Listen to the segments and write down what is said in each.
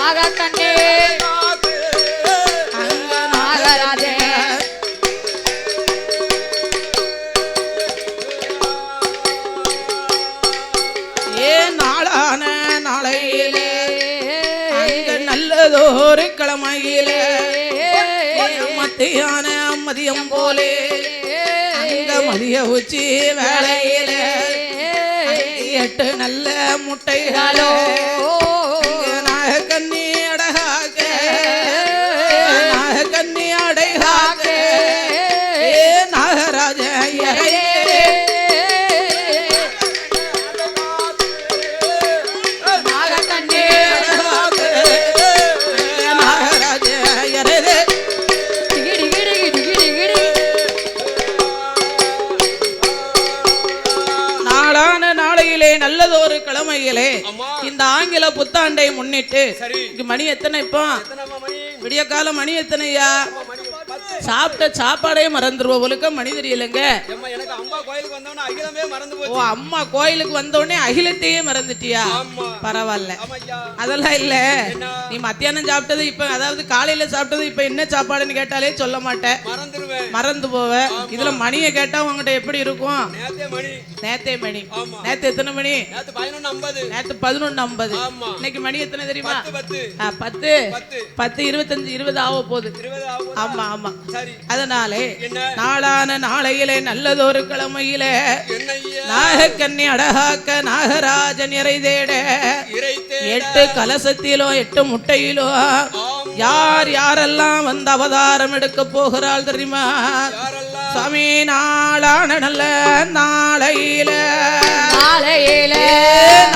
நாகக்கண்ணே நாகராஜே நாளான நாளையிலே நல்லதோரு கிழமையிலே மத்தியான மதியம் போலே அங்க மதிய உச்சி வேளையிலே 8 நல்ல முட்டைகளோ நாகக்கண்ணி அடகாக நாகக்கண்ணி அடைகாக நாகராஜ நல்லதொரு கிழமையிலே இந்த ஆங்கில புத்தாண்டை முன்னிட்டு மணி எத்தனை இப்போ விடிய கால மணி எத்தனையா சாப்பிட்ட சாப்பாடே மறந்துருவோம் ஒழுக்க மணி தெரியலங்க ஓ அம்மா கோயிலுக்கு வந்தோடனே அகிலத்தையே மறந்துட்டியா பரவாயில்ல அதெல்லாம் இல்ல நீ மத்தியானம் சாப்பிட்டது இப்ப அதாவது காலையில சாப்பிட்டது இப்ப என்ன சாப்பாடுன்னு கேட்டாலே சொல்ல மாட்டேன் மறந்து போவ இதுல மணியை கேட்டா உங்ககிட்ட எப்படி இருக்கும் நேத்தே மணி நேத்து எத்தனை மணி நேத்து 11:50 இன்னைக்கு மணி எத்தனை தெரியுமா 10 25 20 ஆக போகுது ஆமா ஆமா அதனாலே நாளான நாளையிலே நல்லதொரு கிழமையிலே நாகக்கண்ணி அடகாக்க நாகராஜன் இறை தேட 8 கலசத்திலோ 8 முட்டையிலோ யார் யாரெல்லாம் வந்து அவதாரம் எடுக்க போகிறாள் தெரியுமா சாமி நாளான நல்ல நாளையில நாளையிலே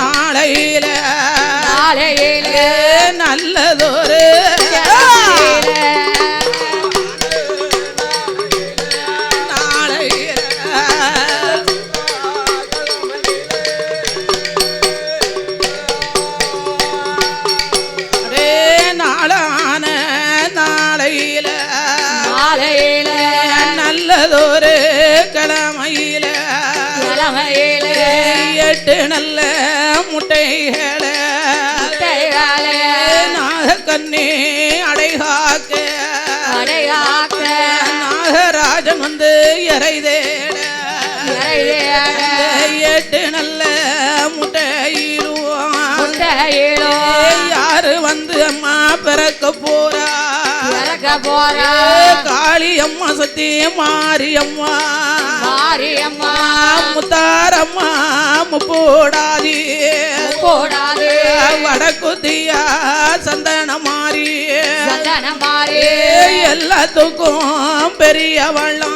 நாளையிலே நாளையிலே நல்லதொரு நல்லதொரு கிழமையில 8 நல்ல முட்டைகளே நாகக்கண்ணி அடைகாக்க நாகராஜன் வந்து இறை தேட 8 நல்ல முட்டையிலும் யாரு வந்து அம்மா பிறக்க போறா காளி அம்மா சத்தி மாரியம்மா மாரியம்மா முத்தாரம்மா முப்போடாதி வடக்குத்தியா சந்தன மாறி எல்லாத்துக்கும் பெரியவளா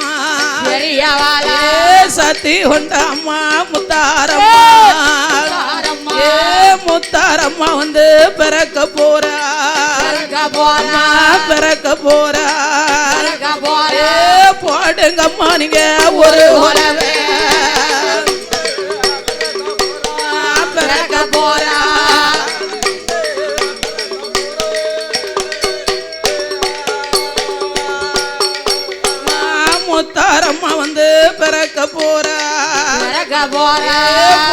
சத்தி கொண்ட அம்மா முத்தாரம்மா முத்தாரம்மா வந்து பிறக்க போறா பிறக்க போறா போடுங்கம்மா நீங்க ஒரு உலவே பிறக்க போறா முத்தாரம்மா வந்து பிறக்க போறா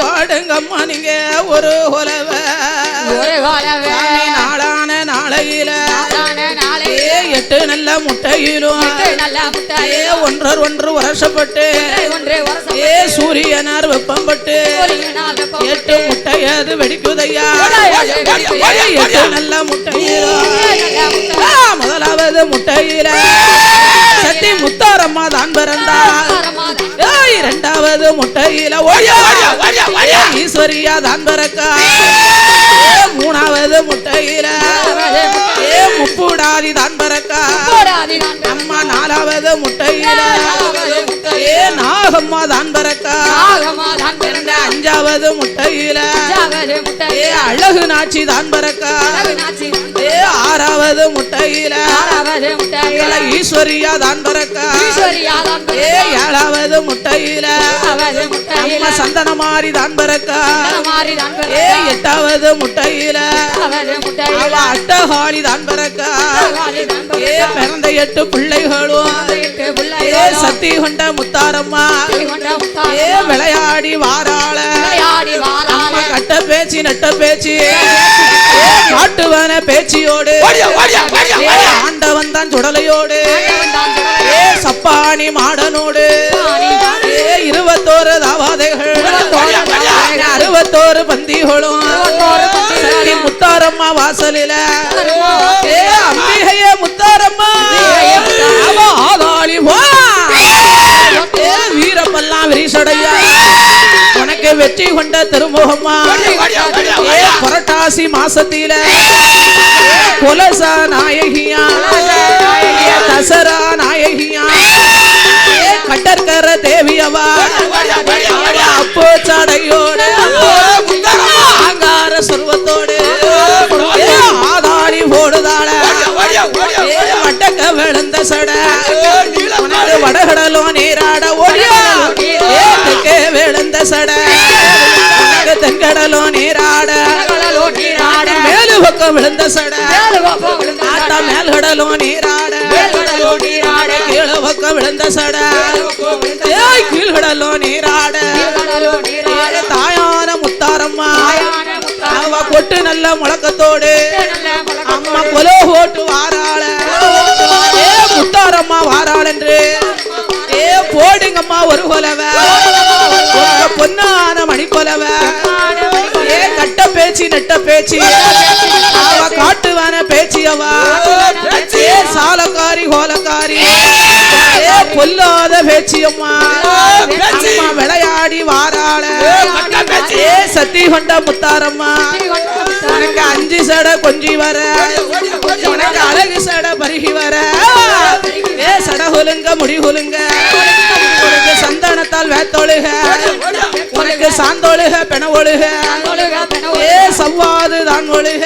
போடுங்கம்மா நீங்க ஒரு உலவே நாளான நாளையில 8 நல்ல முட்டையிலும் 1 வருஷப்பட்டு சூரியனார் வெப்பம்பட்டு 8 முட்டையது வெடிக்குதையா 8 நல்ல முட்டையிலும் முதலாவது முட்டையில சத்தி முத்தாரம்மா தான் பிறந்தார் 2வது முட்டையில ஈஸ்வரியா தான் பிறக்கா 3வது முட்டையில முப்புடாதி தான் பிறக்கா அம்மா 4வது முட்டையில நாகம்மா தான் பிறக்கா 5வது முட்டையில அழகு நாச்சி தான் பிறக்கா 6வது முட்டையில ஈஸ்வரியா தான் பிறக்கா 7வது முட்டையில அம்மா சந்தன மாறி தான் பிறக்கா 8வது முட்டையில அட்டகாளி தான் பிறக்கா பிறந்த 8 பிள்ளைகளும் சக்தி கொண்ட முத்தாரம்மா ஏ விளையாடி வாராள அம்மா கட்ட பேச்சு நட்ட பேச்சு காட்டுவன பேச்சியோடு ஆண்டவன் தான் சுடலையோடு சப்பானி மாடனோடு 21 தாவாதைகள் 61 பந்திகளும் முத்தாரம்மா வாசலில அம்பிகைய முத்தாரம்மா ஆதாளி வீரப்பெல்லாம் விரிசடையா உனக்கு வெற்றி கொண்ட திருமுகம்மா புரட்டாசி மாசத்தில குலசா நாயகியா தசரா நாயகியா கட்டற்கர தேவியவா அப்போ சடையோடு ஆங்கார சொர்வத்தோடு ஆதாளி போடுதாள வட்டக்க விழுந்த சட உனக்கு வடகடலோ நீராட ஓடியே விழுந்த சட உனக்கு தென்கடலோ நீராட மேலு பக்கம் விழுந்த சட ஆத்தா மேல்கடலோ நீராட கீழ பக்கம் விழுந்த சட கீழ்கடலோ நீராட தாயான முத்தாரம்மா அவ கொட்டு நல்ல முழக்கத்தோடு அம்மா கொலோ ஓட்டு வாராள முத்தாரம்மா வாராள் என்று போடுங்கம்மா ஒரு கொலவ பொன்னான மணி கொலவ கட்ட பேச்சு நெட்ட பேச்சு அவ காட்டுவான பேச்சு அவ சாலக்காரி கோலக்காரி பொல்லாத பேச்சியம்மா அம்மா விளையாடி வாராள சத்தி கொண்ட முத்தாரம்மா உனக்கு 5 சட கொஞ்சி வர உனக்கு அழகு சட பருகி வர சட ஹொலுங்க முடி ஹொலுங்க உனக்கு சந்தனத்தால் வேத்தொழுக உனக்கு சாந்தொழுக பெண ஒழுக சவ்வாது தான் ஒழுக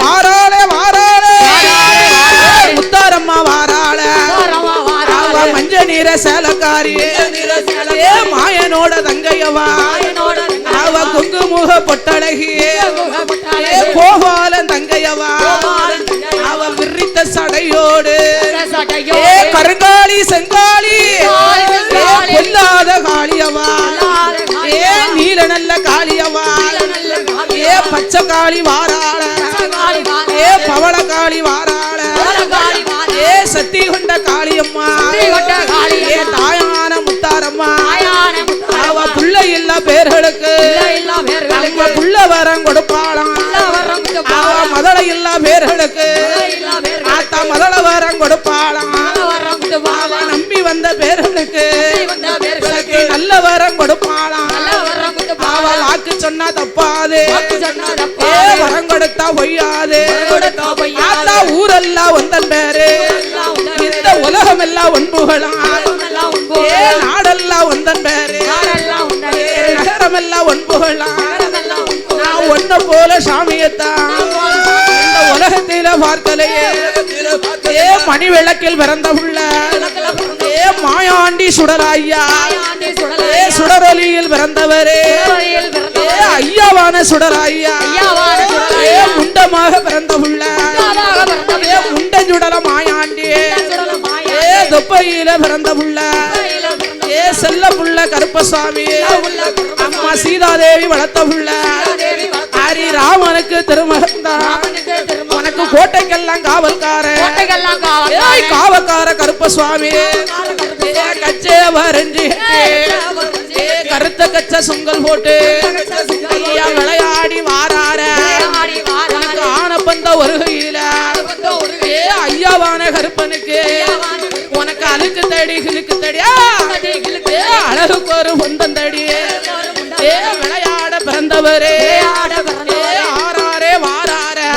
வாராளே வாராளே முத்தாரம்மா வாராள மஞ்ச நீர சேலக்காரி மாயனோட தங்கையவா அவ குங்குமுக பொட்டழகி கோபாலன் தங்கையவா அவ விரித்த சடையோடு கருங்காலி செங்காலி பொல்லாத காளியவா நீல நல்ல காளியவா பச்சை காளி வாராள பவள காளி வாராள சக்தி கொண்ட காளியம்மா தாயான முத்தாரம்மா அவ புள்ளை இல்ல பேர்களுக்கு புள்ள வரம் கொடுப்பாளாம் அவ மதள இல்ல பேர்களுக்கு ஆத்தா மதள வரம் கொடுப்பாளாம் அவ நம்பி வந்த பேர்களுக்கு நல்ல வரம் கொடுப்பாளாம் அவ வாக்கு சொன்னா தப்பாது வரம் கொடுத்தா பொய்யாது ஆத்தா ஊரெல்லாம் வந்தன் பேரு இந்த உலகம் எல்லாம் ஒன்புகளாம் நாடெல்லாம் வந்தன் பேரு நகரம் எல்லாம் ஒன்புகளாம் நான் ஒன்ன போல சாமியத்தான் இந்த உலகத்தில பார்க்கலையே மணி விளக்கில் பிறந்த புள்ள மாயாண்டி சுடராய்யா சுடரொலியில் பிறந்தவரே ஐயாவான சுடராய்யா முண்டமாக பிறந்த புள்ள முண்ட சுடல மாயாண்டி தொப்பையில பிறந்த புள்ள செல்ல புள்ள கருப்பசாமி அம்மா சீதாதேவி வளர்த்த புள்ள ஹரி ராமனுக்கு திருமகன்தான் உனக்கு கோட்டைக்கெல்லாம் காவல்காரன் காவல்கார கருப்பசுவாமி கச்சே வரைஞ்சி கருத்த கச்ச சுங்கல் போட்டு ஐயா விளையாடி வாரார ஆனப்பந்த ஒரு கையில ஐயாவான கருப்பனுக்கு உனக்கு அழுக்கு தடி கிழுக்கு தடியா அழகுக்கு ஒரு பொந்தம் தடி விளையாட பிறந்தவரே ஆறாரே வாராரே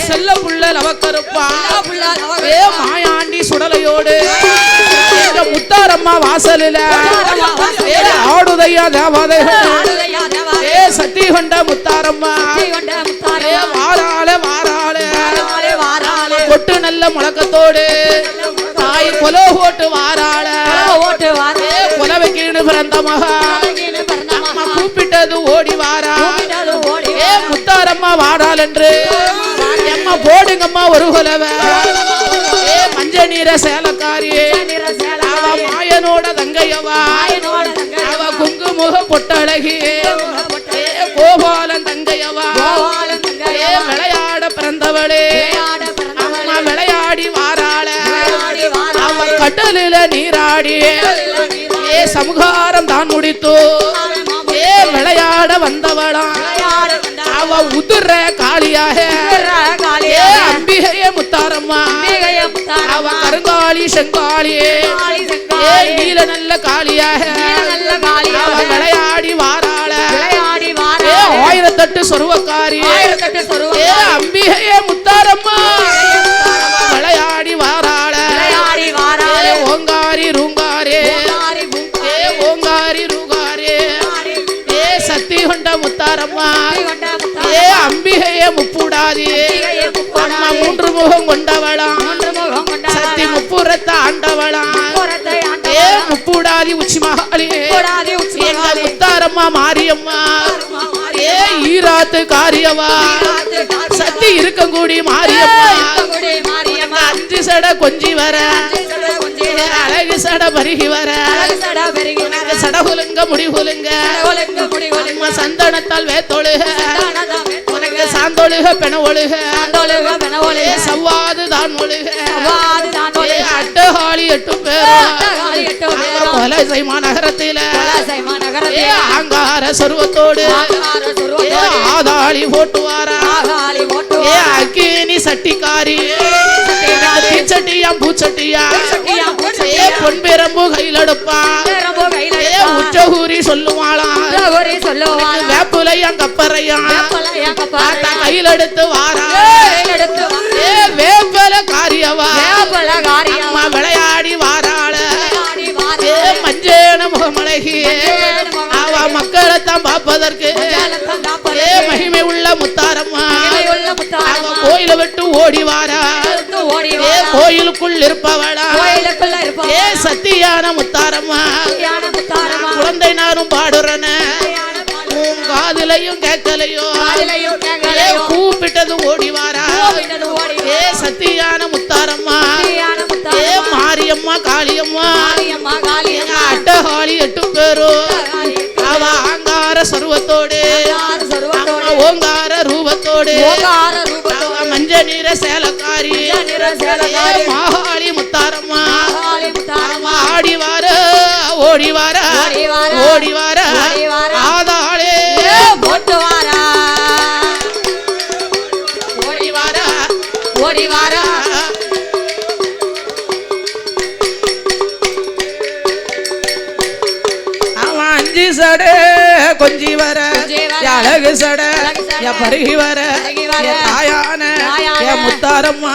செல்ல புள்ள லவக்கருப்பா மாயாண்டி சுடலையோடு முத்தாரம்மா வாசலில ஆடுதையா தேவாதைகள் சக்தி கொண்ட முத்தாரம்மா வாராளே வாராளே கொட்டு நல்ல முழக்கத்தோடு தாய் கொலோ ஓட்டு வாராள கொலவைக்கீடு பிறந்த மகா கூப்பிட்டது ஓடி வாரா முத்தாரம்மா வாடாள் என்று எம்மா போடுங்கம்மா ஒரு கொலவை மஞ்ச மஞ்ச நிற சேலக்காரி அவ மாயனோட தங்கையவா அவ குங்குமுக பொட்டழகி கோபாலன் தங்கையவா விளையாட பிறந்தவளே அம்மா விளையாடி வாராள அவ கடலில நீராடி சமுகாரம் தான் முடித்தோ விளையாட வந்தவளா அவ உதுர காளியாக அம்பிகைய முத்தாரம்மா அவ கருங்காளி செங்காளி நீல நல்ல காளியாக அவ விளையாடி வாராள ஆயிரத்தெட்டு சொருவக்காரி அம்பிகைய முத்தாரம்மா விளையாடி வாராள ஓங்காரி ரூங்காரே ஓங்காரி ரூங்காரே சக்தி கொண்ட முத்தாரம்மா அம்பிகைய முப்புடாதி அம்மா மூன்று முகம் கொண்டவளா சக்தி முப்புறத்த ஆண்டவளா முப்புடாதி உச்சி மகாளி எங்க முத்தாரம்மா மாரியம்மா ஈராத்து காரியவா சக்தி இருக்கங்கூடி மாரியம்மா அஞ்சு சட கொஞ்சி வர அழகு சட பருகி வர சடகுலுங்க முடிகுலுங்க சந்தனத்தால் வேத்தொழுக உனக்கு சாந்தொழுக பெண ஒழுக சவ்வாது தான் ஒழுக அட்டகாளி 8 பேர் கொலை செய்மா நகரத்தில ஆங்கார சொருவத்தோடு ஆதாளி போட்டுவாரா அக்கினி சட்டிக்காரி சட்டியாம் பூச்சட்டியா பொன்பெரம்பு கையில் எடுப்பா உச்சகூரி சொல்லுவாளா வேப்புலையாம் கப்பறையாம் கையில் எடுத்து வாரா வேப்பல காரியவா விளையாடி வாராள மஞ்சேன முகமழகி அவ மக்களைத்தான் பார்ப்பதற்கு மகிமை உள்ள முத்தாரம்மா அவ கோயில விட்டு ஓடி வாரா கோயிலுக்குள் இருப்பவளா சத்தியான முத்தாரம்மா குழந்தை நானும் பாடுறன உன் காதுலையும் கேட்கலையோ கூப்பிட்டது ஓடி வாரா சத்தியான முத்தாரம்மா மாரியம்மா காளியம்மா அட்டகாளி 8 பேரும் அவ ஆங்கார சர்வத்தோடு ஓங்கார ரூபத்தோடு மஞ்ச நீர சேலக்காரி மாகாளி முத்தாரம்மா ஆடி வார ஓடி வார ஓடி வார ஆதாளே போட்டு வாரா ஓடி வார ஓடி வார அஞ்சு சட கொஞ்சி வர அழகு சட பருகி வர தாயான முத்தாரம்மா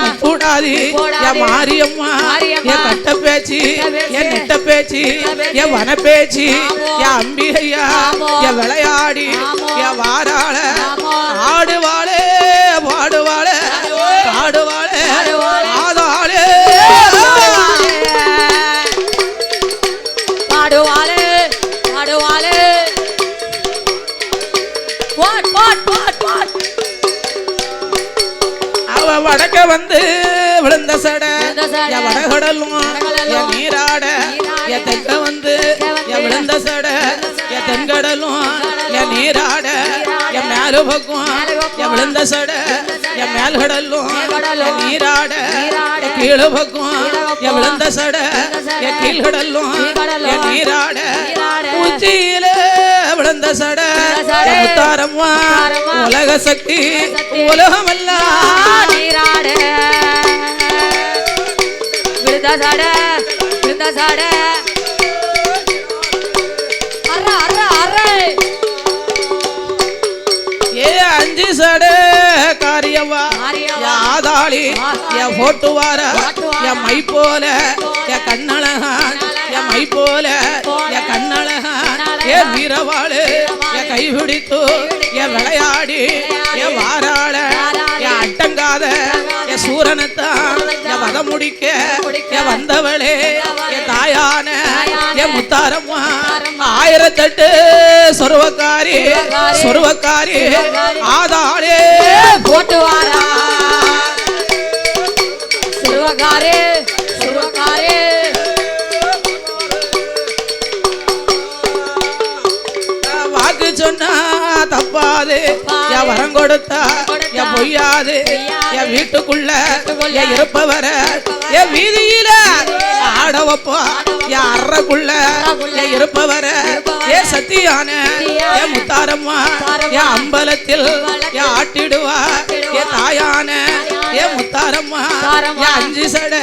முப்புடாதி மாரியம்மா கட்ட பேச்சு நெட்ட பேச்சு வன பேச்சு அம்பிகையா விளையாடி வாராள ஆடுவாளே பாடுவாளே பாடுவாளே ஆதாளே பாடுவாளே பாடுவாளே அவ வடக்க வந்து விழுந்த சட வடகடலும் நீராட தெற்க வந்து விழுந்த சட தென்கடலும் நீராட மேலு பக்கம் விழுந்த சட மேல்கடலும் நீராட கீழு பக்கம் விழுந்த சட கீழ்கடலும் நீராட உச்சியில விழுந்த சட முத்தாரம்மா உலக சக்தி உலகமெல்லாம் நீராட விழுந்த சட விழுந்த சட அஞ்சு சட காரியவா ஆதாளி போட்டு வார மை போல கண்ணழகான் மை போல கண்ணழகான் வீரவாளு கைபிடித்து விளையாடி வாராள அட்டங்காத சூரனத்தான் வத முடிக்க வந்தவளே தாயான முத்தாரம்மா 1008 சொருவக்காரி சொருவக்காரி ஆதாளே போட்டு வாரா சொருவக்காரி வரம் கொடுத்தா என் பொய்யாது என் வீட்டுக்குள்ள என் இருப்பவர என் வீதியில ஆட வைப்பா என் அறக்குள்ள என் இருப்பவர என் சத்தியான என் முத்தாரம்மா என் அம்பலத்தில் என் ஆட்டிடுவா என் தாயான என் முத்தாரம்மா என் அஞ்சு சட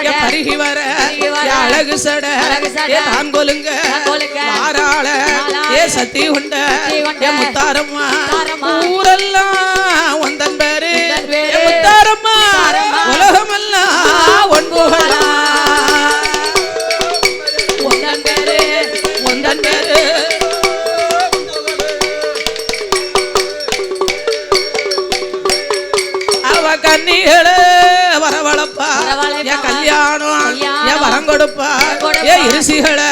என் பருகி வர என் அழகு சட என் தான் கொலுங்க வாராள என் சத்தி உண்ட என் முத்தாரம்மா ஊரெல்லாம் உந்தன் பேரு என் முத்தாரம்மா உலகமெல்லாம் ஒன் புகழா உந்தன் பேரு உந்தன் பேரு அவ கண்ணிகளே வரவளப்பா என் கல்யாணம் என் வரம் கொடுப்பா ஏ இருசிகளை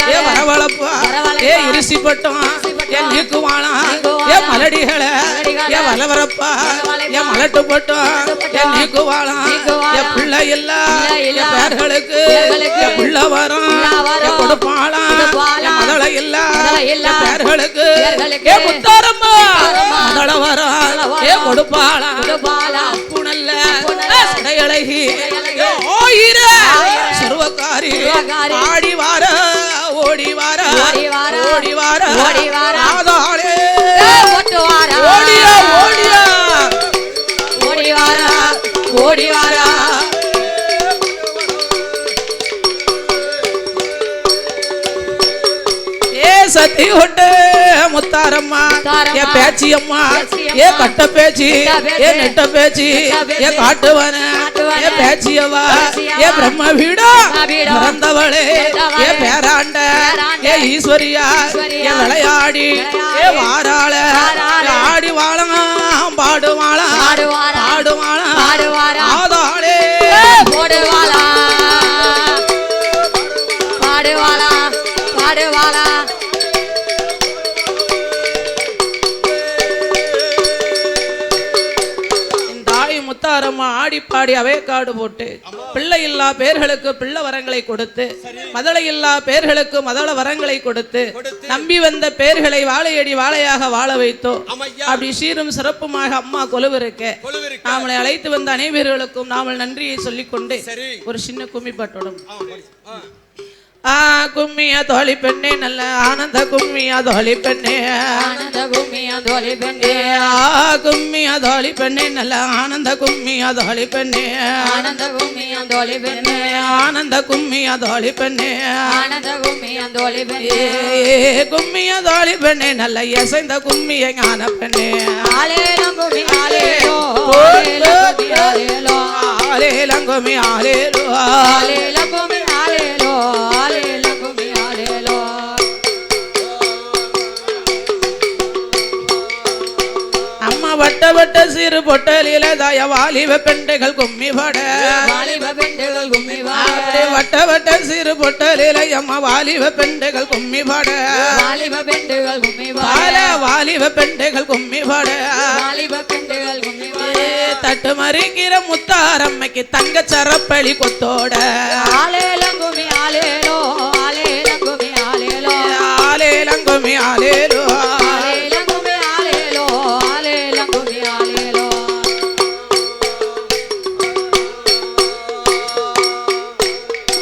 ஏ வரவளப்பா ஏ இருசி பட்டம் என் நீக்குவானா என் மலடிகளை என் வளவரப்பா என் மலட்டு பட்டம் என் நீக்குவானா என் பிள்ளை இல்ல என் பேர்களுக்கு என் பிள்ளை வரும் என் கொடுப்பாளா என் மதளை இல்ல என் பேர்களுக்கு என் முத்தாரம்மா மதளை வரும் என் கொடுப்பாளா புனல்ல சடையழகி ஓயிர சர்வகாரி ஆடி வார ஓடி வார ஓடி வார ஆதாரே ஓடியா ஓடியா ஓடி வாரா ஓடி வாரா சத்தி உண்டு முத்தாரம்மா ஏ பேச்சியம்மா ஏ கட்ட பேச்சி ஏ நெட்ட பேச்சி ஏ காட்டுவன ஏ பேச்சியவா ஏ பிரம்ம வீடா பிறந்தவளே ஏ பேராண்ட ஏ ஈஸ்வரியா ஏ விளையாடி ஏ வாராள ஆடி வாழம் பாடுவாளா பாடுவாளா ஆதாளே போடுவாளா பாடுவாளா பாடுவாளா முத்தாரம்மா ஆடி பாடி அவே காடு போட்டு பிள்ளை இல்லா பேர்களுக்கு பிள்ளை வரங்களை கொடுத்து மதளை இல்லா பேர்களுக்கு மதள வரங்களை கொடுத்து நம்பி வந்த பேர்களை வாழையடி வாழையாக வாழ வைத்தோ அப்படி சீரும் சிறப்புமாக அம்மா கொலுவிருக்க நாமளை அழைத்து வந்த அனைவர்களுக்கும் நாமல் நன்றியை சொல்லிக்கொண்டு ஒரு சின்ன கும்மி பாட்டோடும் கும்மியா தோழி பெண்ணே நல்ல ஆனந்த கும்மியா தோழி பெண்ணே ஆனந்த கும்மியா தோழி பெண்ணே கும்மியா தோழி பெண்ணே நல்ல ஆனந்த கும்மியா தோழி பெண்ணே ஆனந்த கும்மியா தோழி பெண்ணே ஆனந்த கும்மியா தோழி பெண்ணே ஆனந்த கும்மியா தோழி பெண்ணே கும்மியா தோழி பெண்ணே நல்ல இசைந்த கும்மிய ஞான பெண்ணே ஆலேலம் கும்மி ஆலேலோ ஆலேலம் கும்மி ஆலேலோ ஆலேலம் கும்மி ஆலேலோ ஆலேலம் கும்மி ஆலேலோ ஆலேலம் கும்மி ஆலேலோ அம்மா வட்ட வட்ட சிறு பொட்டலில தாய வாலிப பெண்டைகள் கும்மி பாட வாலிப பெண்கள் கும்மி பாட வட்ட வட்ட சிறு பொட்டலில அம்மா வாலிப பெண்டைகள் கும்மி பாட வாலிப பெண்கள் கும்மி பாட வாலிப பெண்டைகள் கும்மி பாட வாலிப பெண்கள் கும்மி பாட தட்டு மறிக்கிற முத்தாரம்மைக்கு தங்க சரப்பளி கொத்தோட ஆலேலம் கும்மி ஆலேலோ ஆலேலம் கும்மி ஆலேலோ ஆலேலம் கும்மி ஆலேலோ ஆலேலம் கும்மி ஆலேலோ ஆலேலம் கும்மி ஆலேலோ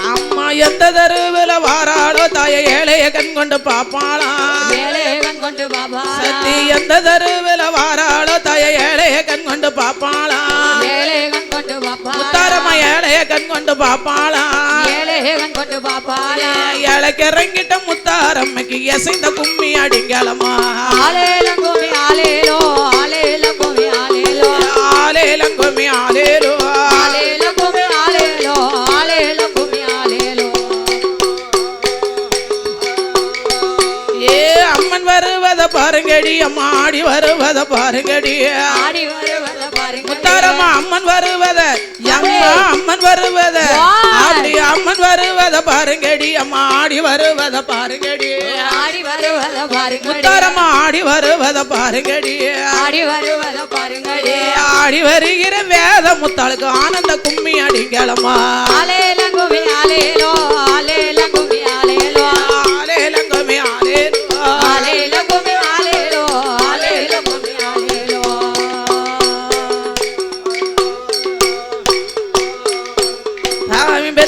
அம்மா எந்த தெருவில் வாராளோ தாய ஏழைய கண் கொண்டு பாப்பாளா ஏழைய கண் கொண்டு பாப்பா சத்தி எந்த தெருவில் வாராளோ தாய ஏழைய கண் கொண்டு பாப்பாளா ஏழைய கண் கொண்டு பாப்பா முத்தாரம்மா ஏழைய கண் கொண்டு பாப்பாளா ஏழைய கண் கொண்டு பாப்பாளா ஏழைக்கு இறங்கிட்ட முத்தாரம்மைக்கு எசைந்த கும்மி அடிங்களம்மா ஆலேலம் கும்மி ஆலேலோ ஆலேலம் கும்மி ஆலேலோ ஆலேலம் கும்மி ஆலேலோ ஆலேலம் கும்மி ஆலேலோ ஆலேலம் கும்மி ஆலேலோ ஏ அம்மன் வருவத பாருங்கடி அம்மா ஆடி வருவத பாருங்கடி ஆடி வருவத பாருங்க முத்தாரம்மா அம்மன் வருவத அம்மா அம்மன் வருவத அப்படி அம்மன் வருவத பாருங்கடி அம்மா ஆடி வருவத பாருங்கடி ஆடி வருவத பாருங்க முத்தாரம்மா ஆடி வருவத பாருங்கடி ஆடி வருவத பாருங்கடி ஆடி வருகிற வேத முத்தாளுக்கு ஆனந்த கும்மி அடிங்களம்மா ஆலேலம் கும்மி ஆலேலோ ஆலேலம் கும்மி ஆலேலோ ஆலேலம் கும்மி ஆலேலோ ஆலேலம் கும்மி ஆலேலோ ஆலேலம் கும்மி ஆலேலோ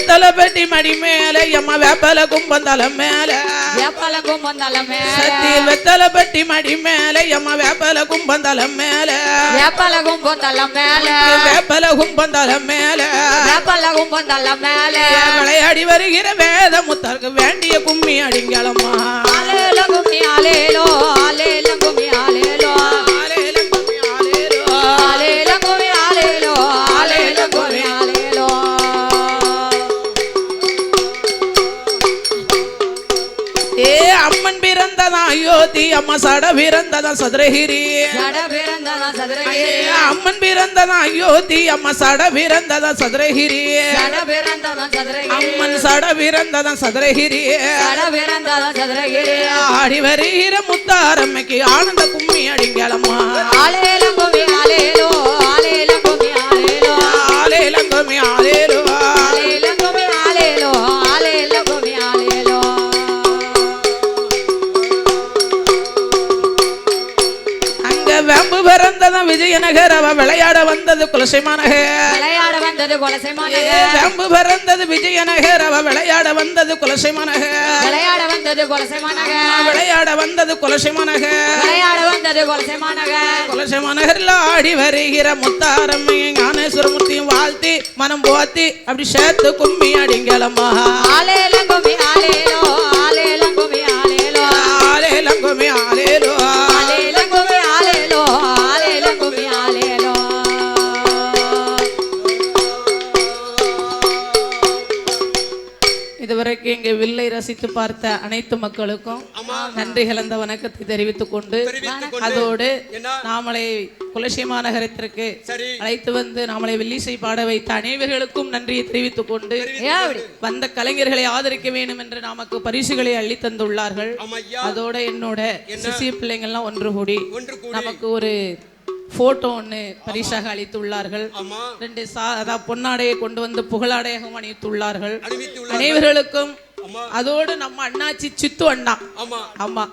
வெத்தலை பெட்டி மடி மேல எம்மா வேப்பல கும்பந்தலம் மேல வேப்பல கும்பந்தலம் மேல சத்தி வெத்தலை பெட்டி மடி மேல எம்மா வேப்பல கும்பந்தலம் மேல வேப்பல கும்பந்தலம் மேல வேப்பல கும்பந்தலம் மேல வேப்பல கும்பந்தலம் மேல விளையாடி வருகிற வேத முத்தருக்கு வேண்டிய கும்மி அடிங்களம்மா ஆலேல கும்மி ஆலேலோ ஆலேல கும்மி ஆலேலோ ஆலேல கும்மி ஆலேலோ ஆலேல கும்மி ஆலேலோ ஆலேல கும்மி ஆலேலோ ஏ அம்மன் பிறந்ததா அயோத்தி அம்மா சட பிறந்ததா சதுரகிரி ஜட பிறந்ததா சதுரகிரி அம்மன் பிறந்ததா அயோத்தி அம்மா சட பிறந்ததா சதுரகிரி ஜட பிறந்ததா சதுரகிரி அம்மன் சட பிறந்ததா சதுரகிரி ஜட பிறந்ததா சதுரகிரி ஆடி வருகிற முத்தாரம்மைக்கு ஆனந்த கும்மி அடிங்களம்மா ஆலேல கும்மி ஆலேலோ ஆலேல கும்மி ஆலேலோ ஆலேல கும்மி ஆலேலோ ஆலேல கும்மி ஆலேலோ ஆலேல கும்மி ஆலேலோ அங்க வெம்பு பிறந்ததா விஜயநகர் அவ விளையாட வந்தது குலசைமானக விளையாட வந்தது கொலசைமானக வெம்பு பிறந்தது விஜயநகர் அவ விளையாட வந்தது குலசைமானக விளையாட வந்தது கொலசைமானக விளையாட வந்தது குலசைமானக விளையாட வந்தது கொலசைமானக குலசைமானகர்ல ஆடி வருகிற முத்தாரம்மையும் ஞானேஸ்வரமூர்த்தியும் வாழ்த்தி மனம் போத்தி அப்படி சேர்த்து கும்மி அடிங்களம்மா ஆலேல கும்மி ஆலேலோ ஆலேல கும்மி ஆலேலோ ஆலேல கும்மி ஆலேலோ ஆலேல கும்மி ஆலேலோ ஆலேல கும்மி ஆலேலோ இதுவரைக்கும் இங்க வில்லை ரசித்து பார்த்த அனைத்து மக்களுக்கும் நன்றி கலந்த வணக்கத்தை தெரிவித்துக் கொண்டு அதோடு நாமளை குலசைமா நகரத்திற்கு அழைத்து வந்து நாமளை வில்லிசை பாட வைத்த அனைவர்களுக்கும் நன்றியை தெரிவித்துக் கொண்டு வந்த கலைஞர்களை ஆதரிக்க வேண்டும் என்று நமக்கு பரிசுகளை அள்ளி தந்துள்ளார்கள். அதோட என்னோட சிசிய பிள்ளைங்கள்லாம் ஒன்று கூடி நமக்கு ஒரு போட்டோ ஒன்று பரிசாக அளித்துள்ளார்கள். 2 அதாவது பொன்னாடையை கொண்டு வந்து புகழாடையாக அணிவித்துள்ளார்கள் அனைவர்களுக்கும். அதோடு நம்ம அண்ணாச்சி சித்து அண்ணா ஆமா